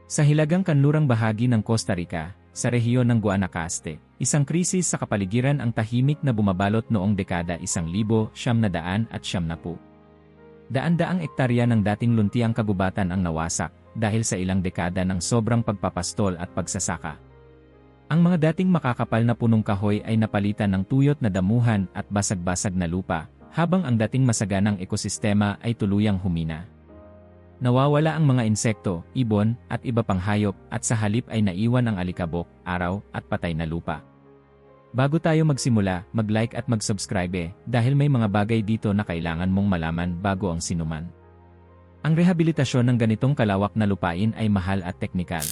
Sa hilagang kanlurang bahagi ng Costa Rica, sa rehiyon ng Guanacaste, isang krisis sa kapaligiran ang tahimik na bumabalot noong dekada 1970. Daan-daang ektarya ng dating luntiang kagubatan ang nawasak dahil sa ilang dekada ng sobrang pagpapastol at pagsasaka. Ang mga dating makakapal na punong kahoy ay napalitan ng tuyot na damuhan at basag-basag na lupa, habang ang dating masaganang ekosistema ay tuluyang humina. Nawawala ang mga insekto, ibon, at iba pang hayop at sa halip ay naiwan ang alikabok, araw, at patay na lupa. Bago tayo magsimula, mag-like at mag-subscribe dahil may mga bagay dito na kailangan mong malaman bago ang sinuman. Ang rehabilitasyon ng ganitong kalawak na lupain ay mahal at teknikal.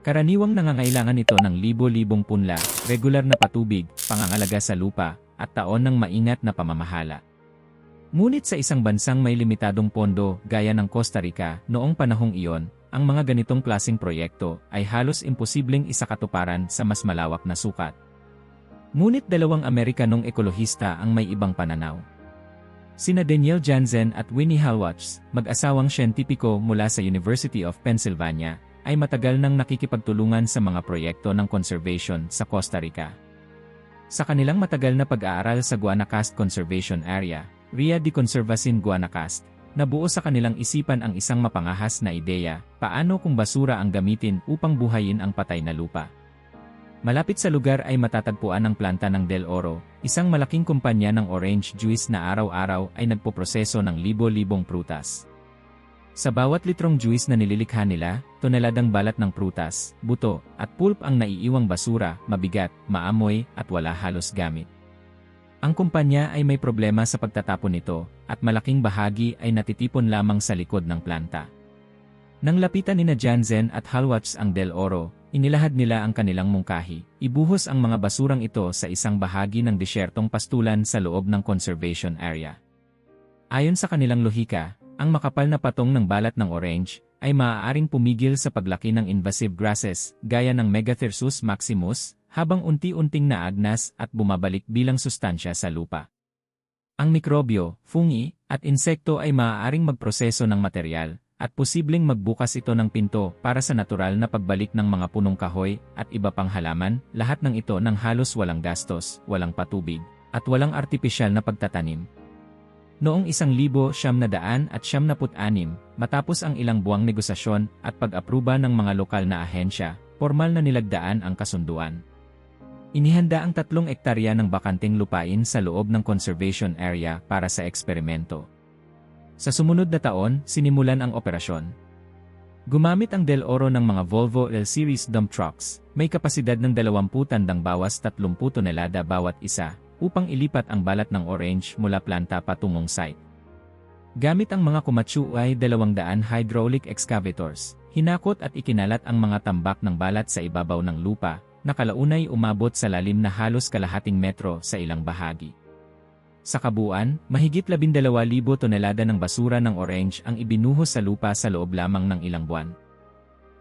Karaniwang nangangailangan ito ng libo-libong punla, regular na patubig, pangangalaga sa lupa, at taon ng maingat na pamamahala. Ngunit sa isang bansang may limitadong pondo, gaya ng Costa Rica, noong panahong iyon, ang mga ganitong klaseng proyekto ay halos imposibleng isakatuparan sa mas malawak na sukat. Ngunit dalawang Amerikanong ekologista ang may ibang pananaw. Sina Daniel Janzen at Winnie Halwachs, mag-asawang siyentipiko mula sa University of Pennsylvania, ay matagal nang nakikipagtulungan sa mga proyekto ng conservation sa Costa Rica. Sa kanilang matagal na pag-aaral sa Guanacaste Conservation Area, Ria de Conservación Guanacaste, nabuo sa kanilang isipan ang isang mapangahas na ideya, paano kung basura ang gamitin upang buhayin ang patay na lupa. Malapit sa lugar ay matatagpuan ang planta ng Del Oro, isang malaking kumpanya ng orange juice na araw-araw ay nagpoproseso ng libo-libong prutas. Sa bawat litrong juice na nililikha nila, toneladang balat ng prutas, buto, at pulp ang naiiwang basura, mabigat, maamoy, at wala halos gamit. Ang kumpanya ay may problema sa pagtatapon nito, at malaking bahagi ay natitipon lamang sa likod ng planta. Nang lapitan nina Janzen at Halwachs ang Del Oro, inilahad nila ang kanilang mungkahi, ibuhos ang mga basurang ito sa isang bahagi ng desyertong pastulan sa loob ng conservation area. Ayon sa kanilang lohika, ang makapal na patong ng balat ng orange ay maaaring pumigil sa paglaki ng invasive grasses gaya ng Megathyrsus maximus, habang unti-unting naagnas at bumabalik bilang sustansya sa lupa. Ang mikrobyo, fungi, at insekto ay maaaring magproseso ng material, at posibleng magbukas ito ng pinto para sa natural na pagbalik ng mga punong kahoy at iba pang halaman, lahat ng ito ng halos walang gastos, walang patubig, at walang artipisyal na pagtatanim. Noong 1976, matapos ang ilang buwang negosasyon at pag-apruba ng mga lokal na ahensya, formal na nilagdaan ang kasunduan. Inihanda ang 3 ektarya ng bakanteng lupain sa loob ng conservation area para sa eksperimento. Sa sumunod na taon, sinimulan ang operasyon. Gumamit ang Del Oro ng mga Volvo L-Series dump trucks, may kapasidad ng 20 tandang bawas 30 tonelada bawat isa, upang ilipat ang balat ng orange mula planta patungong site. Gamit ang mga kumatsu ay 200 hydraulic excavators, hinakot at ikinalat ang mga tambak ng balat sa ibabaw ng lupa, na kalaunay umabot sa lalim na halos kalahating metro sa ilang bahagi. Sa kabuuan, mahigit 12,000 tonelada ng basura ng orange ang ibinuhos sa lupa sa loob lamang ng ilang buwan.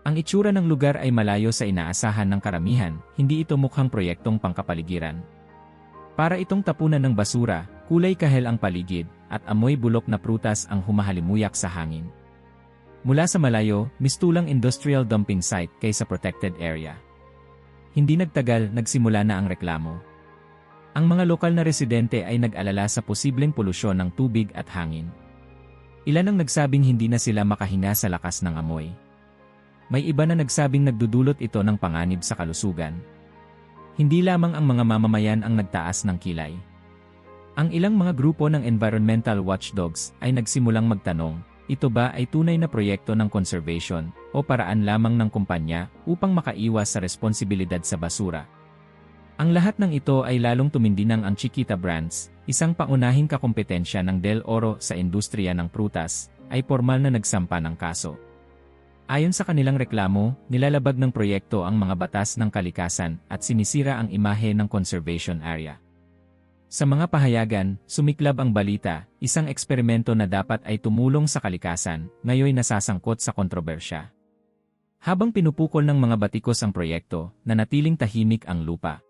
Ang itsura ng lugar ay malayo sa inaasahan ng karamihan, hindi ito mukhang proyektong pangkapaligiran. Para itong tapunan ng basura, kulay kahel ang paligid, at amoy bulok na prutas ang humahalimuyak sa hangin. Mula sa malayo, mistulang industrial dumping site kaysa protected area. Hindi nagtagal, nagsimula na ang reklamo. Ang mga lokal na residente ay nag-alala sa posibleng polusyon ng tubig at hangin. Ilan ang nagsabing hindi na sila makahinga sa lakas ng amoy. May iba na nagsabing nagdudulot ito ng panganib sa kalusugan. Hindi lamang ang mga mamamayan ang nagtaas ng kilay. Ang ilang mga grupo ng environmental watchdogs ay nagsimulang magtanong, ito ba ay tunay na proyekto ng conservation o paraan lamang ng kumpanya upang makaiwas sa responsibilidad sa basura? Ang lahat ng ito ay lalong tumindinang ang Chiquita Brands, isang paunahing kakompetensya ng Del Oro sa industriya ng prutas, ay formal na nagsampa ng kaso. Ayon sa kanilang reklamo, nilalabag ng proyekto ang mga batas ng kalikasan at sinisira ang imahe ng conservation area. Sa mga pahayagan, sumiklab ang balita, isang eksperimento na dapat ay tumulong sa kalikasan, ngayon nasasangkot sa kontrobersya. Habang pinupukol ng mga batikos ang proyekto, nanatiling tahimik ang lupa.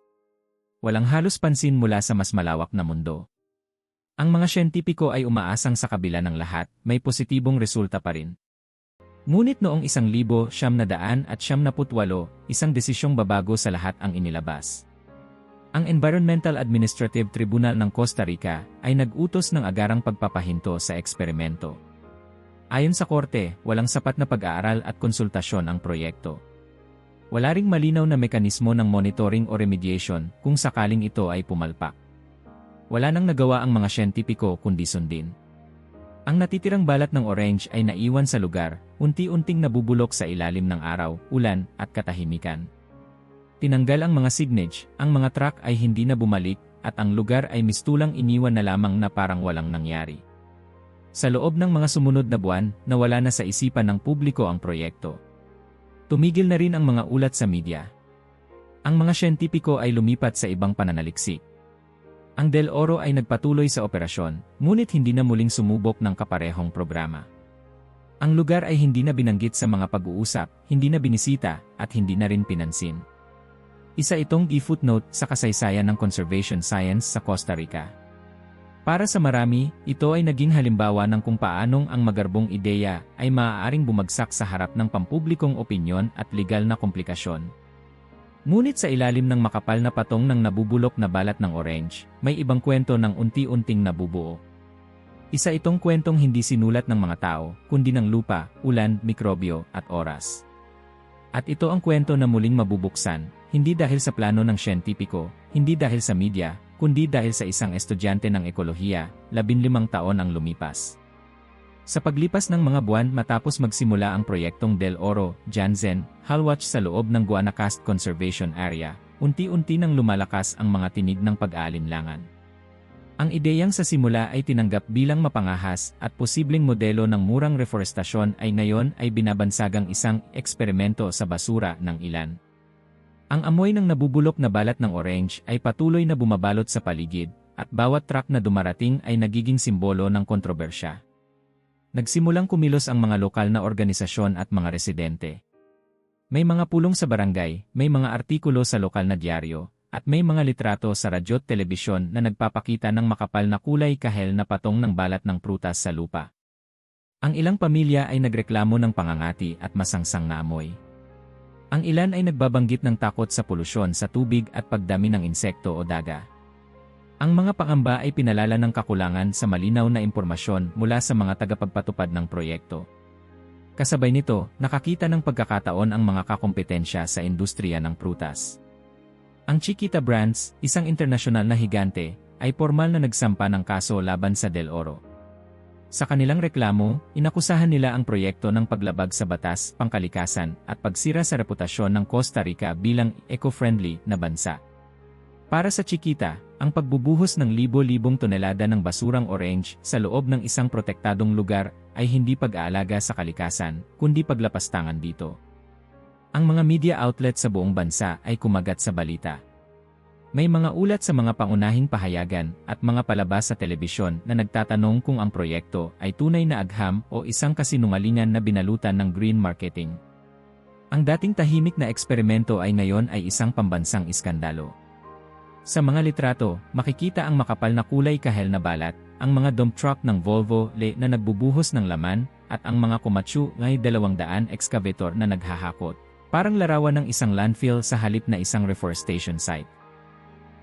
Walang halos pansin mula sa mas malawak na mundo. Ang mga siyentipiko ay umaasang sa kabila ng lahat, may positibong resulta pa rin. Ngunit noong 1978, isang desisyong babago sa lahat ang inilabas. Ang Environmental Administrative Tribunal ng Costa Rica ay nag-utos ng agarang pagpapahinto sa eksperimento. Ayon sa korte, walang sapat na pag-aaral at konsultasyon ang proyekto. Wala ring malinaw na mekanismo ng monitoring o remediation kung sakaling ito ay pumalpak. Wala nang nagawa ang mga siyentipiko kundi sundin. Ang natitirang balat ng orange ay naiwan sa lugar, unti-unting nabubulok sa ilalim ng araw, ulan, at katahimikan. Tinanggal ang mga signage, ang mga truck ay hindi na bumalik, at ang lugar ay mistulang iniwan na lamang na parang walang nangyari. Sa loob ng mga sumunod na buwan, nawala na sa isipan ng publiko ang proyekto. Tumigil na rin ang mga ulat sa media. Ang mga siyentipiko ay lumipat sa ibang pananaliksik. Ang Del Oro ay nagpatuloy sa operasyon, ngunit hindi na muling sumubok ng kaparehong programa. Ang lugar ay hindi na binanggit sa mga pag-uusap, hindi na binisita, at hindi na rin pinansin. Isa itong i-footnote sa kasaysayan ng conservation science sa Costa Rica. Para sa marami, ito ay naging halimbawa ng kung paanong ang magarbong ideya ay maaaring bumagsak sa harap ng pampublikong opinyon at legal na komplikasyon. Ngunit sa ilalim ng makapal na patong ng nabubulok na balat ng orange, may ibang kwento ng unti-unting nabubuo. Isa itong kwentong hindi sinulat ng mga tao, kundi ng lupa, ulan, mikrobyo, at oras. At ito ang kwento na muling mabubuksan, hindi dahil sa plano ng siyentipiko, hindi dahil sa media, kundi dahil sa isang estudyante ng ekolohiya, 15 taon ang lumipas. Sa paglipas ng mga buwan matapos magsimula ang proyektong Del Oro, Janzen, Halwatch sa loob ng Guanacaste Conservation Area, unti-unti nang lumalakas ang mga tinig ng pag-aalinlangan. Ang ideyang sa simula ay tinanggap bilang mapangahas at posibleng modelo ng murang reforestasyon ay ngayon ay binabansagang isang eksperimento sa basura ng ilan. Ang amoy ng nabubulok na balat ng orange ay patuloy na bumabalot sa paligid, at bawat truck na dumarating ay nagiging simbolo ng kontrobersya. Nagsimulang kumilos ang mga lokal na organisasyon at mga residente. May mga pulong sa barangay, may mga artikulo sa lokal na dyaryo, at may mga litrato sa radyo at telebisyon na nagpapakita ng makapal na kulay kahel na patong ng balat ng prutas sa lupa. Ang ilang pamilya ay nagreklamo ng pangangati at masangsang na amoy. Ang ilan ay nagbabanggit ng takot sa polusyon sa tubig at pagdami ng insekto o daga. Ang mga pangamba ay pinalala ng kakulangan sa malinaw na impormasyon mula sa mga tagapagpatupad ng proyekto. Kasabay nito, nakakita ng pagkakataon ang mga kakompetensya sa industriya ng prutas. Ang Chiquita Brands, isang internasyonal na higante, ay formal na nagsampa ng kaso laban sa Del Oro. Sa kanilang reklamo, inakusahan nila ang proyekto ng paglabag sa batas, pangkalikasan, at pagsira sa reputasyon ng Costa Rica bilang eco-friendly na bansa. Para sa Chiquita, ang pagbubuhos ng libo-libong tonelada ng basurang orange sa loob ng isang protektadong lugar ay hindi pag-aalaga sa kalikasan, kundi paglapastangan dito. Ang mga media outlet sa buong bansa ay kumagat sa balita. May mga ulat sa mga pangunahing pahayagan at mga palabas sa telebisyon na nagtatanong kung ang proyekto ay tunay na agham o isang kasinungalingan na binalutan ng green marketing. Ang dating tahimik na eksperimento ay ngayon ay isang pambansang iskandalo. Sa mga litrato, makikita ang makapal na kulay kahel na balat, ang mga dump truck ng Volvo na nagbubuhos ng laman, at ang mga komatsu ngay 200 excavator na naghahakot, parang larawan ng isang landfill sa halip na isang reforestation site.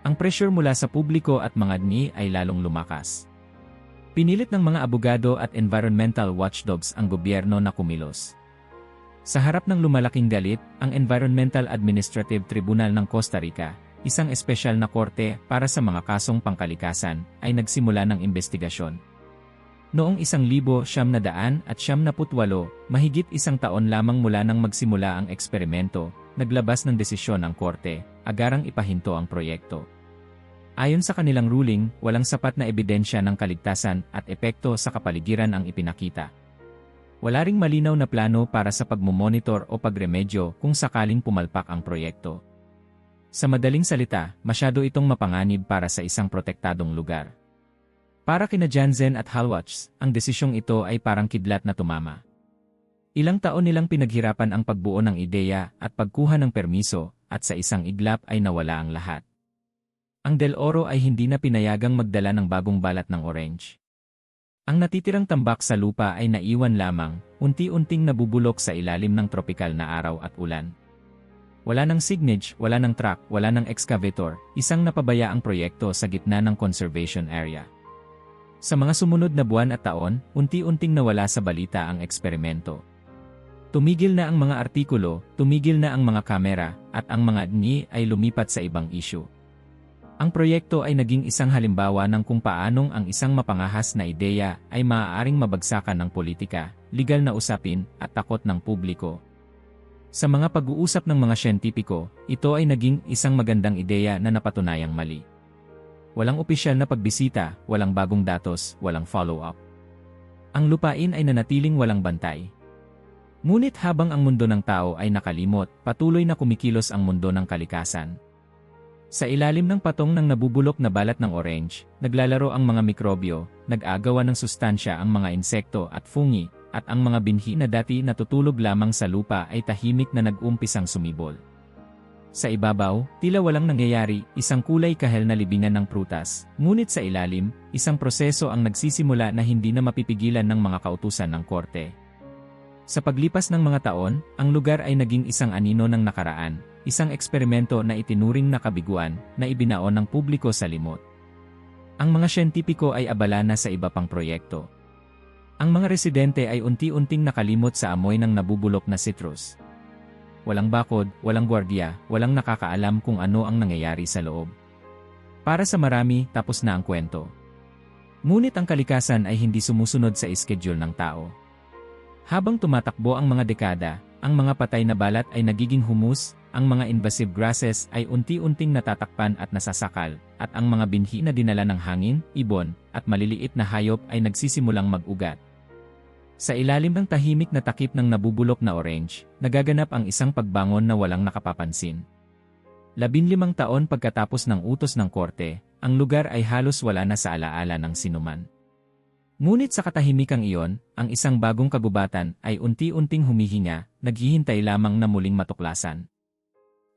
Ang pressure mula sa publiko at mga DNI ay lalong lumakas. Pinilit ng mga abogado at environmental watchdogs ang gobyerno na kumilos. Sa harap ng lumalaking galit, ang Environmental Administrative Tribunal ng Costa Rica, isang espesyal na korte para sa mga kasong pangkalikasan, ay nagsimula ng investigasyon. Noong 1978, mahigit isang taon lamang mula nang magsimula ang eksperimento, naglabas ng desisyon ang korte, agarang ipahinto ang proyekto. Ayon sa kanilang ruling, walang sapat na ebidensya ng kaligtasan at epekto sa kapaligiran ang ipinakita. Wala ring malinaw na plano para sa pagmomonitor o pagremedyo kung sakaling pumalpak ang proyekto. Sa madaling salita, masyado itong mapanganib para sa isang protektadong lugar. Para kina Janzen at Halwatch, ang desisyong ito ay parang kidlat na tumama. Ilang taon nilang pinaghirapan ang pagbuo ng ideya at pagkuha ng permiso, at sa isang iglap ay nawala ang lahat. Ang Del Oro ay hindi na pinayagang magdala ng bagong balat ng orange. Ang natitirang tambak sa lupa ay naiwan lamang, unti-unting nabubulok sa ilalim ng tropikal na araw at ulan. Wala ng signage, wala ng truck, wala ng excavator, isang napabayaang proyekto sa gitna ng conservation area. Sa mga sumunod na buwan at taon, unti-unting nawala sa balita ang eksperimento. Tumigil na ang mga artikulo, tumigil na ang mga kamera, at ang mga dni ay lumipat sa ibang issue. Ang proyekto ay naging isang halimbawa ng kung paanong ang isang mapangahas na ideya ay maaaring mabagsakan ng politika, legal na usapin, at takot ng publiko. Sa mga pag-uusap ng mga siyentipiko, ito ay naging isang magandang ideya na napatunayang mali. Walang opisyal na pagbisita, walang bagong datos, walang follow-up. Ang lupain ay nanatiling walang bantay. Ngunit habang ang mundo ng tao ay nakalimot, patuloy na kumikilos ang mundo ng kalikasan. Sa ilalim ng patong ng nabubulok na balat ng orange, naglalaro ang mga mikrobyo, nag-agawan ng sustansya ang mga insekto at fungi, at ang mga binhi na dati natutulog lamang sa lupa ay tahimik na nag-umpisang sumibol. Sa ibabaw, tila walang nangyayari, isang kulay kahel na libingan ng prutas, ngunit sa ilalim, isang proseso ang nagsisimula na hindi na mapipigilan ng mga kautusan ng korte. Sa paglipas ng mga taon, ang lugar ay naging isang anino ng nakaraan, isang eksperimento na itinuring na kabiguan, na ibinaon ng publiko sa limot. Ang mga siyentipiko ay abala na sa iba pang proyekto. Ang mga residente ay unti-unting nakalimot sa amoy ng nabubulok na citrus. Walang bakod, walang gwardiya, walang nakakaalam kung ano ang nangyayari sa loob. Para sa marami, tapos na ang kwento. Ngunit ang kalikasan ay hindi sumusunod sa schedule ng tao. Habang tumatakbo ang mga dekada, ang mga patay na balat ay nagiging humus, ang mga invasive grasses ay unti-unting natatakpan at nasasakal, at ang mga binhi na dinala ng hangin, ibon, at maliliit na hayop ay nagsisimulang mag-ugat. Sa ilalim ng tahimik na takip ng nabubulok na orange, nagaganap ang isang pagbangon na walang nakapapansin. 15 taon pagkatapos ng utos ng korte, ang lugar ay halos wala na sa alaala ng sinuman. Ngunit sa katahimikang iyon, ang isang bagong kagubatan ay unti-unting humihinga, naghihintay lamang na muling matuklasan.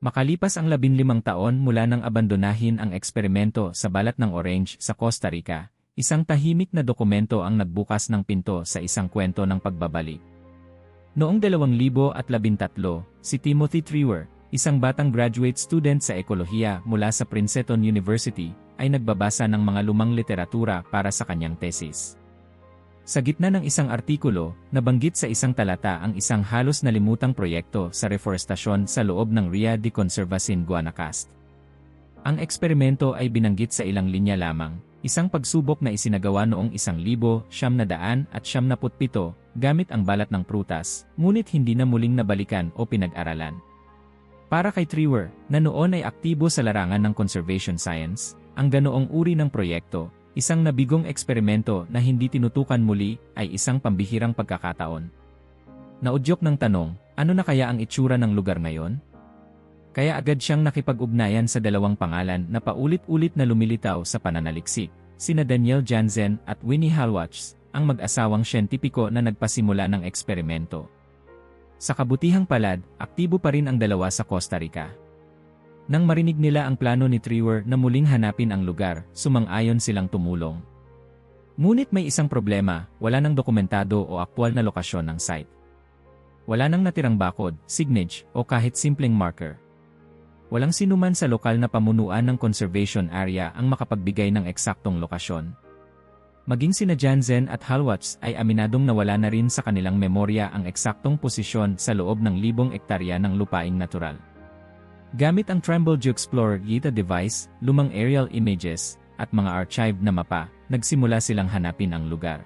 Makalipas ang 15 taon mula nang abandonahin ang eksperimento sa balat ng orange sa Costa Rica, isang tahimik na dokumento ang nagbukas ng pinto sa isang kwento ng pagbabalik. Noong 2013, si Timothy Treuer, isang batang graduate student sa ekolohiya mula sa Princeton University, ay nagbabasa ng mga lumang literatura para sa kanyang thesis. Sa gitna ng isang artikulo, nabanggit sa isang talata ang isang halos nalimutang proyekto sa reforestasyon sa loob ng Ria de Conservación Guanacaste. Ang eksperimento ay binanggit sa ilang linya lamang, isang pagsubok na isinagawa noong 1997 gamit ang balat ng prutas, ngunit hindi na muling nabalikan o pinag-aralan. Para kay Treuer, na noon ay aktibo sa larangan ng conservation science, ang ganoong uri ng proyekto, isang nabigong eksperimento na hindi tinutukan muli, ay isang pambihirang pagkakataon. Naudyok ng tanong, ano na kaya ang itsura ng lugar ngayon? Kaya agad siyang nakipag-ugnayan sa dalawang pangalan na paulit-ulit na lumilitaw sa pananaliksik, sina Daniel Jansen at Winnie Halwachs, ang mag-asawang siyentipiko na nagpasimula ng eksperimento. Sa kabutihang palad, aktibo pa rin ang dalawa sa Costa Rica. Nang marinig nila ang plano ni Treuer na muling hanapin ang lugar, sumang-ayon silang tumulong. Ngunit may isang problema, wala nang dokumentado o aktwal na lokasyon ng site. Wala nang natirang bakod, signage, o kahit simpleng marker. Walang sinuman sa lokal na pamunuan ng conservation area ang makapagbigay ng eksaktong lokasyon. Maging sina Jansen at Halwachs ay aminadong nawala na rin sa kanilang memorya ang eksaktong posisyon sa loob ng 1,000 ektarya ng lupaing natural. Gamit ang Trumbull Geoexplorer Gita device, lumang aerial images, at mga archived na mapa, nagsimula silang hanapin ang lugar.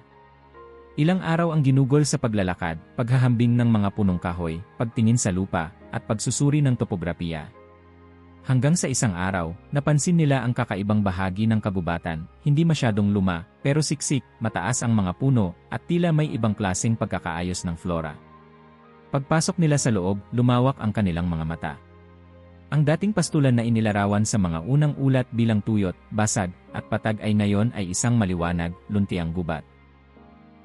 Ilang araw ang ginugol sa paglalakad, paghahambing ng mga punong kahoy, pagtingin sa lupa, at pagsusuri ng topografiya. Hanggang sa isang araw, napansin nila ang kakaibang bahagi ng kagubatan, hindi masyadong luma, pero siksik, mataas ang mga puno, at tila may ibang klaseng pagkakaayos ng flora. Pagpasok nila sa loob, lumawak ang kanilang mga mata. Ang dating pastulan na inilarawan sa mga unang ulat bilang tuyot, basag, at patag ay ngayon ay isang maliwanag, luntiang gubat.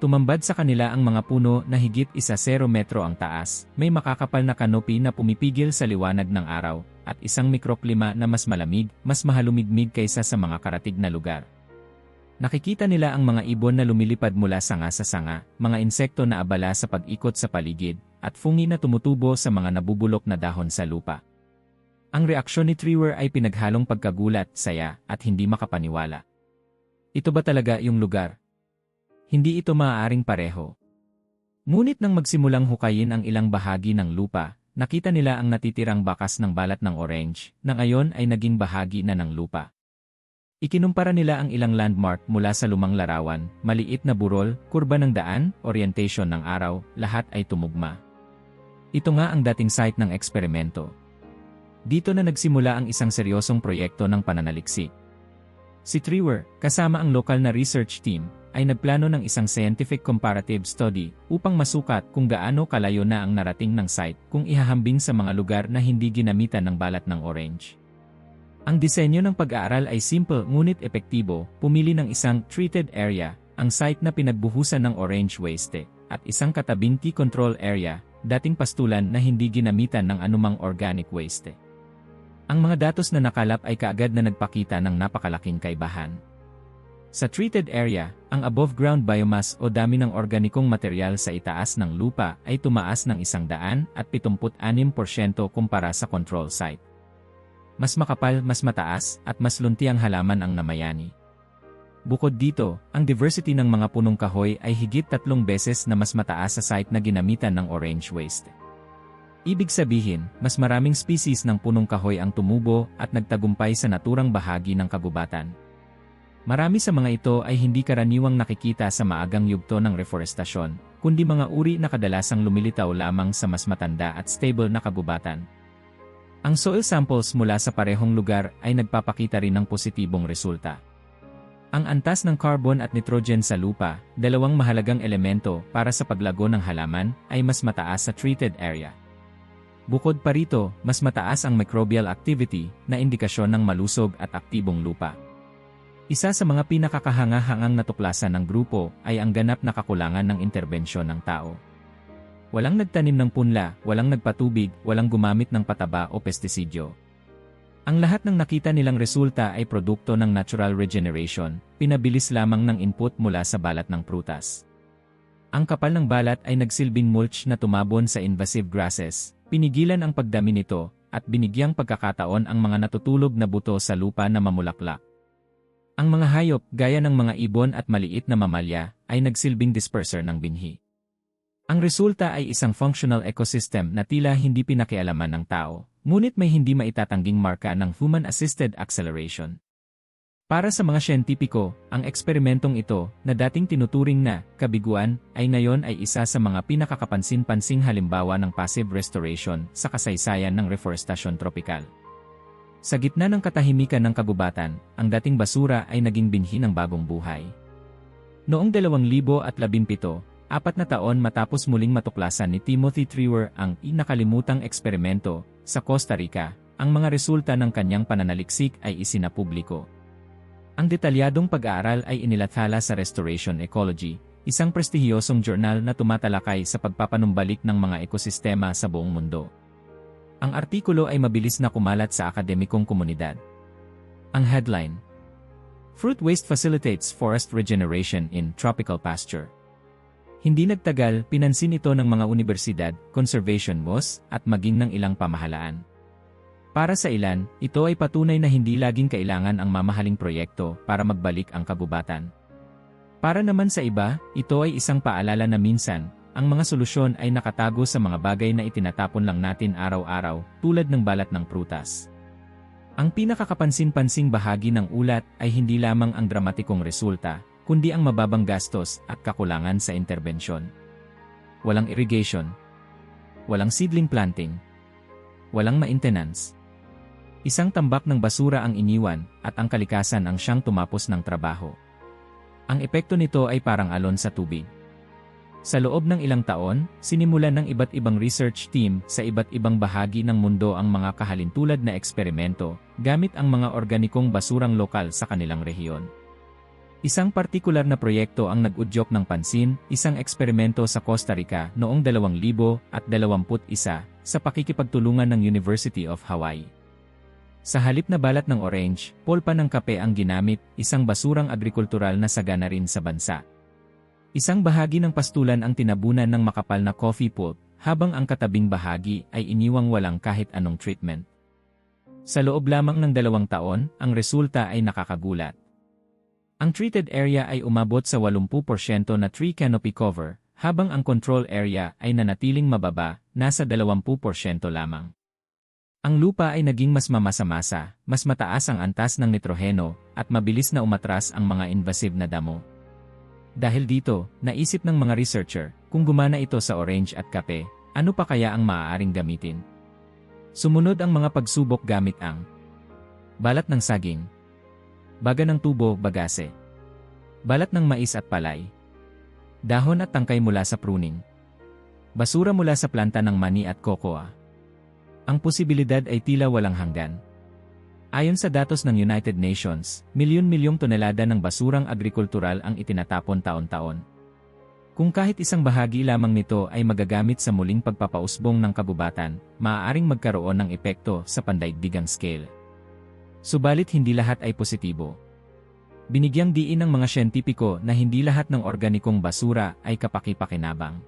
Tumambad sa kanila ang mga puno na higit 1 metro ang taas, may makakapal na kanopi na pumipigil sa liwanag ng araw, at isang mikroklima na mas malamig, mas mahalumigmig kaysa sa mga karatig na lugar. Nakikita nila ang mga ibon na lumilipad mula sanga sa sanga, mga insekto na abala sa pag-ikot sa paligid, at fungi na tumutubo sa mga nabubulok na dahon sa lupa. Ang reaksyon ni Trevor ay pinaghalong pagkagulat, saya, at hindi makapaniwala. Ito ba talaga yung lugar? Hindi ito maaaring pareho. Ngunit nang magsimulang hukayin ang ilang bahagi ng lupa, nakita nila ang natitirang bakas ng balat ng orange, na ngayon ay naging bahagi na ng lupa. Ikinumpara nila ang ilang landmark mula sa lumang larawan, maliit na burol, kurba ng daan, orientation ng araw, lahat ay tumugma. Ito nga ang dating site ng eksperimento. Dito na nagsimula ang isang seryosong proyekto ng pananaliksik. Si Trevor, kasama ang lokal na research team, ay nagplano ng isang scientific comparative study upang masukat kung gaano kalayo na ang narating ng site kung ihahambing sa mga lugar na hindi ginamitan ng balat ng orange. Ang disenyo ng pag-aaral ay simple ngunit epektibo, pumili ng isang treated area, ang site na pinagbuhusan ng orange waste, at isang katabing key control area, dating pastulan na hindi ginamitan ng anumang organic waste. Ang mga datos na nakalap ay kaagad na nagpakita ng napakalaking kaibahan. Sa treated area, ang above-ground biomass o dami ng organikong material sa itaas ng lupa ay tumaas ng 176% kumpara sa control site. Mas makapal, mas mataas, at mas lunti ang halaman ang namayani. Bukod dito, ang diversity ng mga punong kahoy ay higit 3 beses na mas mataas sa site na ginamitan ng orange waste. Ibig sabihin, mas maraming species ng punong kahoy ang tumubo at nagtagumpay sa naturang bahagi ng kagubatan. Marami sa mga ito ay hindi karaniwang nakikita sa maagang yugto ng reforestasyon, kundi mga uri na kadalasang lumilitaw lamang sa mas matanda at stable na kagubatan. Ang soil samples mula sa parehong lugar ay nagpapakita rin ng positibong resulta. Ang antas ng carbon at nitrogen sa lupa, dalawang mahalagang elemento para sa paglago ng halaman, ay mas mataas sa treated area. Bukod pa rito, mas mataas ang microbial activity na indikasyon ng malusog at aktibong lupa. Isa sa mga pinakakahanga-hangang natuklasan ng grupo ay ang ganap na kakulangan ng interbensyon ng tao. Walang nagtanim ng punla, walang nagpatubig, walang gumamit ng pataba o pestisidyo. Ang lahat ng nakita nilang resulta ay produkto ng natural regeneration, pinabilis lamang ng input mula sa balat ng prutas. Ang kapal ng balat ay nagsilbing mulch na tumabon sa invasive grasses, pinigilan ang pagdami nito, at binigyang pagkakataon ang mga natutulog na buto sa lupa na mamulaklak. Ang mga hayop, gaya ng mga ibon at maliit na mamalya, ay nagsilbing disperser ng binhi. Ang resulta ay isang functional ecosystem na tila hindi pinakialaman ng tao, ngunit may hindi maitatangging marka ng human-assisted acceleration. Para sa mga siyentipiko, ang eksperimentong ito, na dating tinuturing na kabiguan, ay ngayon ay isa sa mga pinakakapansin-pansing halimbawa ng passive restoration sa kasaysayan ng reforestasyon tropikal. Sa gitna ng katahimikan ng kagubatan, ang dating basura ay naging binhi ng bagong buhay. Noong 2017, 4 na taon matapos muling matuklasan ni Timothy Trevor ang inakalimutang eksperimento sa Costa Rica, ang mga resulta ng kanyang pananaliksik ay isinapubliko. Ang detalyadong pag-aaral ay inilathala sa Restoration Ecology, isang prestihiyosong journal na tumatalakay sa pagpapanumbalik ng mga ekosistema sa buong mundo. Ang artikulo ay mabilis na kumalat sa akademikong komunidad. Ang headline: Fruit Waste Facilitates Forest Regeneration in Tropical Pasture. Hindi nagtagal, pinansin ito ng mga universidad, conservation moss, at maging ng ilang pamahalaan. Para sa ilan, ito ay patunay na hindi laging kailangan ang mamahaling proyekto para magbalik ang kagubatan. Para naman sa iba, ito ay isang paalala na minsan, ang mga solusyon ay nakatago sa mga bagay na itinatapon lang natin araw-araw, tulad ng balat ng prutas. Ang pinakakapansin-pansing bahagi ng ulat ay hindi lamang ang dramatikong resulta, kundi ang mababang gastos at kakulangan sa interbensyon. Walang irrigation. Walang seedling planting. Walang maintenance. Isang tambak ng basura ang iniwan at ang kalikasan ang siyang tumapos ng trabaho. Ang epekto nito ay parang alon sa tubig. Sa loob ng ilang taon, sinimulan ng iba't ibang research team sa iba't ibang bahagi ng mundo ang mga kahalintulad na eksperimento gamit ang mga organikong basurang lokal sa kanilang rehiyon. Isang partikular na proyekto ang nag-udyok ng pansin, isang eksperimento sa Costa Rica noong 2021 sa pakikipagtulungan ng University of Hawaii. Sa halip na balat ng orange, polpa ng kape ang ginamit, isang basurang agrikultural na sagana rin sa bansa. Isang bahagi ng pastulan ang tinabunan ng makapal na coffee pulp, habang ang katabing bahagi ay iniwang walang kahit anong treatment. Sa loob lamang ng 2 taon, ang resulta ay nakakagulat. Ang treated area ay umabot sa 80% na tree canopy cover, habang ang control area ay nanatiling mababa, nasa 20% lamang. Ang lupa ay naging mas mamasa-masa, mas mataas ang antas ng nitroheno, at mabilis na umatras ang mga invasive na damo. Dahil dito, naisip ng mga researcher, kung gumana ito sa orange at kape, ano pa kaya ang maaaring gamitin? Sumunod ang mga pagsubok gamit ang balat ng saging, baga ng tubo, bagase, balat ng mais at palay, dahon at tangkay mula sa pruning, basura mula sa planta ng mani at cocoa. Ang posibilidad ay tila walang hanggan. Ayon sa datos ng United Nations, milyon-milyong tonelada ng basurang agrikultural ang itinatapon taon-taon. Kung kahit isang bahagi lamang nito ay magagamit sa muling pagpapausbong ng kabubatan, maaaring magkaroon ng epekto sa pandaigdigang scale. Subalit hindi lahat ay positibo. Binigyang diin ng mga siyentipiko na hindi lahat ng organikong basura ay kapaki-pakinabang.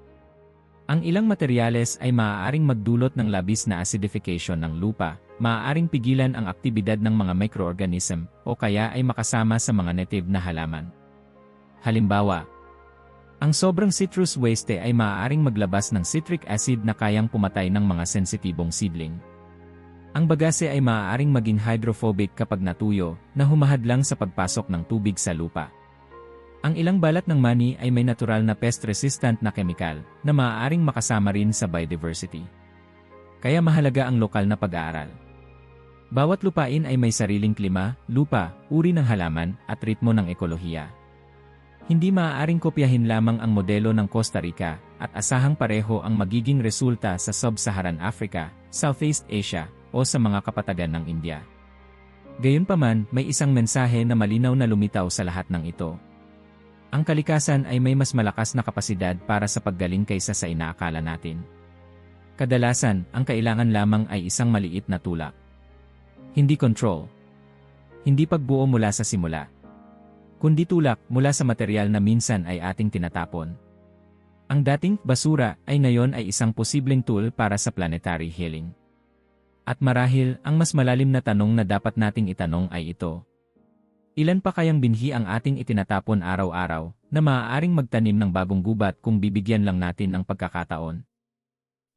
Ang ilang materyales ay maaaring magdulot ng labis na acidification ng lupa, maaaring pigilan ang aktibidad ng mga microorganism, o kaya ay makasama sa mga native na halaman. Halimbawa, ang sobrang citrus waste ay maaaring maglabas ng citric acid na kayang pumatay ng mga sensitibong seedling. Ang bagase ay maaaring maging hydrophobic kapag natuyo, na humahadlang sa pagpasok ng tubig sa lupa. Ang ilang balat ng mani ay may natural na pest-resistant na kemikal na maaaring makasama rin sa biodiversity. Kaya mahalaga ang lokal na pag-aaral. Bawat lupain ay may sariling klima, lupa, uri ng halaman, at ritmo ng ekolohiya. Hindi maaaring kopyahin lamang ang modelo ng Costa Rica, at asahang pareho ang magiging resulta sa Sub-Saharan Africa, Southeast Asia, o sa mga kapatagan ng India. Gayunpaman, may isang mensahe na malinaw na lumitaw sa lahat ng ito. Ang kalikasan ay may mas malakas na kapasidad para sa paggaling kaysa sa inaakala natin. Kadalasan, ang kailangan lamang ay isang maliit na tulak. Hindi control. Hindi pagbuo mula sa simula. Kundi tulak mula sa materyal na minsan ay ating tinatapon. Ang dating basura ay ngayon ay isang posibleng tool para sa planetary healing. At marahil, ang mas malalim na tanong na dapat nating itanong ay ito. Ilan pa kayang binhi ang ating itinatapon araw-araw na maaaring magtanim ng bagong gubat kung bibigyan lang natin ng pagkakataon?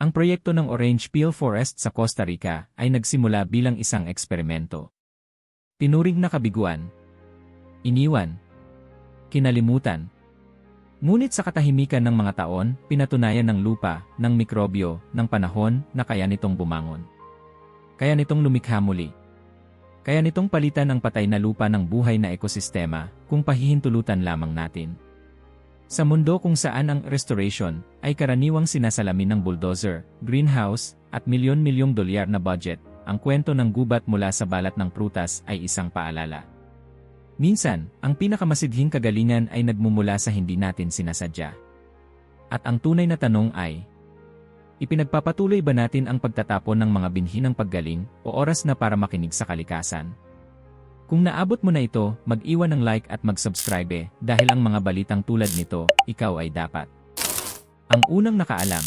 Ang proyekto ng Orange Peel Forest sa Costa Rica ay nagsimula bilang isang eksperimento. Tinuring na kabiguan. Iniwan. Kinalimutan. Ngunit sa katahimikan ng mga taon, pinatunayan ng lupa, ng mikrobyo, ng panahon na kaya nitong bumangon. Kaya nitong lumikha muli. Kaya nitong palitan ang patay na lupa ng buhay na ekosistema kung pahihintulutan lamang natin. Sa mundo kung saan ang restoration ay karaniwang sinasalamin ng bulldozer, greenhouse, at milyon-milyong dolyar na budget, ang kwento ng gubat mula sa balat ng prutas ay isang paalala. Minsan, ang pinakamasidhing kagalingan ay nagmumula sa hindi natin sinasadya. At ang tunay na tanong ay, ipinagpapatuloy ba natin ang pagtatapon ng mga binhi ng paggaling o oras na para makinig sa kalikasan? Kung naabot mo na ito, mag-iwan ng like at mag-subscribe dahil ang mga balitang tulad nito, ikaw ay dapat ang unang nakaalam.